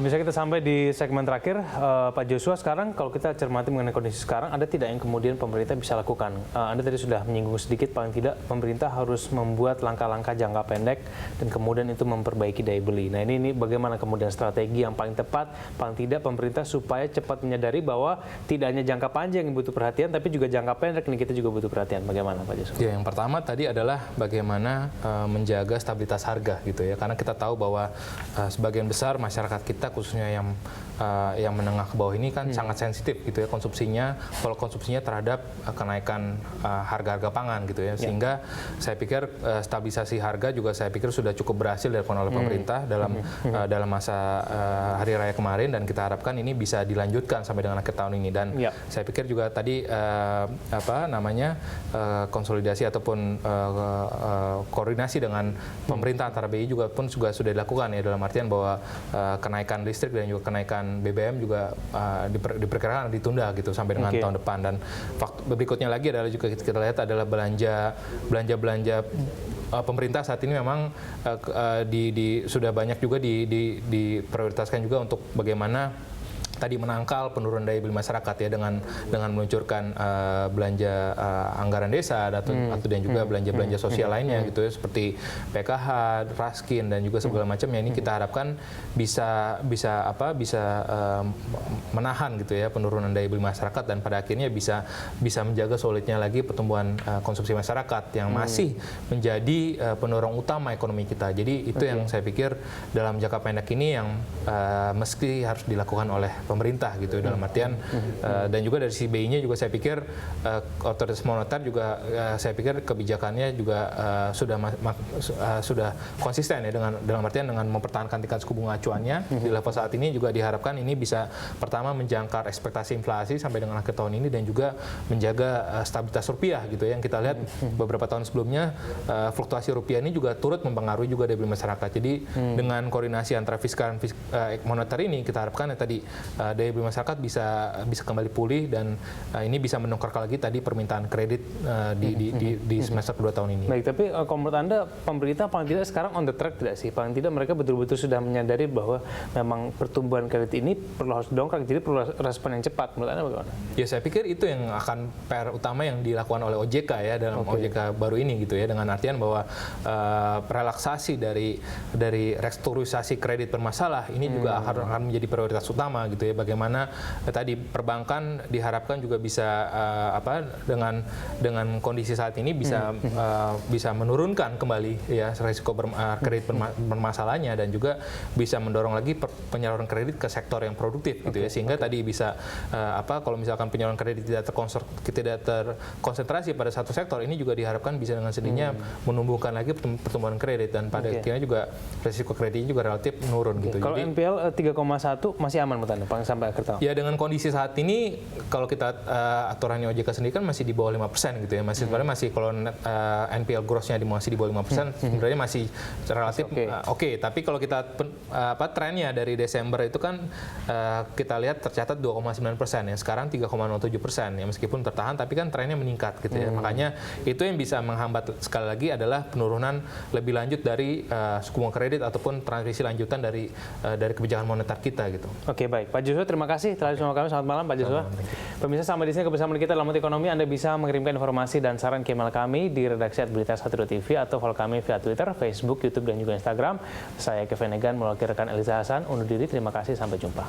Pemirsa, kita sampai di segmen terakhir. Pak Joshua, sekarang kalau kita cermati mengenai kondisi sekarang, ada tidak yang kemudian pemerintah bisa lakukan? Anda tadi sudah menyinggung sedikit, paling tidak pemerintah harus membuat langkah-langkah jangka pendek dan kemudian itu memperbaiki daya beli. Nah ini bagaimana kemudian strategi yang paling tepat, paling tidak pemerintah supaya cepat menyadari bahwa tidak hanya jangka panjang yang butuh perhatian, tapi juga jangka pendek ini kita juga butuh perhatian. Bagaimana Pak Joshua? Ya, yang pertama tadi adalah bagaimana menjaga stabilitas harga gitu ya, karena kita tahu bahwa sebagian besar masyarakat kita khususnya yang menengah ke bawah ini kan sangat sensitif gitu ya konsumsinya, pola konsumsinya terhadap kenaikan harga-harga pangan gitu ya, sehingga saya pikir stabilisasi harga juga saya pikir sudah cukup berhasil dilakukan oleh pemerintah dalam masa hari raya kemarin, dan kita harapkan ini bisa dilanjutkan sampai dengan akhir tahun ini. Dan saya pikir juga tadi konsolidasi ataupun koordinasi dengan pemerintah antara BI juga sudah dilakukan ya, dalam artian bahwa kenaikan listrik dan juga kenaikan BBM juga diperkirakan ditunda gitu sampai dengan tahun depan. Dan berikutnya lagi adalah juga kita lihat adalah belanja pemerintah saat ini memang sudah banyak juga diprioritaskan juga untuk bagaimana tadi menangkal penurunan daya beli masyarakat ya, dengan meluncurkan belanja anggaran desa dan juga belanja sosial lainnya gitu ya, seperti PKH, Raskin dan juga segala macam ya. Ini kita harapkan bisa menahan gitu ya penurunan daya beli masyarakat, dan pada akhirnya bisa menjaga solidnya lagi pertumbuhan konsumsi masyarakat yang masih menjadi pendorong utama ekonomi kita. Jadi itu yang saya pikir dalam jangka pendek ini yang mesti harus dilakukan oleh pemerintah gitu, dalam artian dan juga dari sisi BI-nya juga saya pikir otoritas moneter juga saya pikir kebijakannya juga sudah konsisten ya, dalam artian dengan mempertahankan tingkat suku bunga acuannya di level saat ini, juga diharapkan ini bisa pertama menjangkar ekspektasi inflasi sampai dengan akhir tahun ini, dan juga menjaga stabilitas rupiah gitu ya, yang kita lihat beberapa tahun sebelumnya fluktuasi rupiah ini juga turut mempengaruhi juga daya beli masyarakat. Jadi dengan koordinasi antara fiskal dan moneter ini kita harapkan ya tadi daya beli masyarakat bisa kembali pulih, dan ini bisa mendongkrak lagi tadi permintaan kredit di semester kedua tahun ini. Baik, tapi kalau menurut Anda pemerintah paling tidak sekarang on the track tidak sih? Paling tidak mereka betul-betul sudah menyadari bahwa memang pertumbuhan kredit ini harus dongkrak, jadi perlu respon yang cepat. Menurut Anda bagaimana? Ya, saya pikir itu yang akan PR utama yang dilakukan oleh OJK ya, dalam OJK baru ini gitu ya, dengan artian bahwa relaksasi dari restrukturisasi kredit bermasalah ini juga akan menjadi prioritas utama gitu ya. Bagaimana tadi perbankan diharapkan juga bisa dengan kondisi saat ini bisa menurunkan kembali ya risiko kredit bermasalahnya, dan juga bisa mendorong lagi penyaluran kredit ke sektor yang produktif gitu ya, sehingga tadi bisa kalau misalkan penyaluran kredit tidak terkonsentrasi pada satu sektor, ini juga diharapkan bisa dengan sendirinya menumbuhkan lagi pertumbuhan kredit, dan pada akhirnya juga risiko kreditnya juga relatif menurun gitu. Kalau jadi, NPL 3,1 masih aman menurut Anda sampai akhir tahun? Ya, dengan kondisi saat ini kalau kita aturannya OJK sendiri kan masih di bawah 5% gitu ya, sebenarnya masih kalau NPL gross-nya masih di bawah 5%, sebenarnya masih relatif oke. Tapi kalau kita trennya dari Desember itu kan kita lihat tercatat 2,9% ya, sekarang 3,07% ya, meskipun tertahan tapi kan trennya meningkat gitu ya. Makanya itu yang bisa menghambat sekali lagi adalah penurunan lebih lanjut dari suku bunga kredit ataupun transmisi lanjutan dari kebijakan moneter kita gitu. Oke, baik. Pak Joshua, terima kasih telah bersama kami. Selamat malam Pak Joshua. Pemirsa, sampai di sini kebersamaan kita dalam Mood Ekonomi. Anda bisa mengirimkan informasi dan saran ke email kami di redaksi @berita1.tv atau follow kami via Twitter, Facebook, YouTube, dan juga Instagram. Saya Kevin Egan mewakili rekan Eliza Hasan undur diri. Terima kasih, sampai jumpa.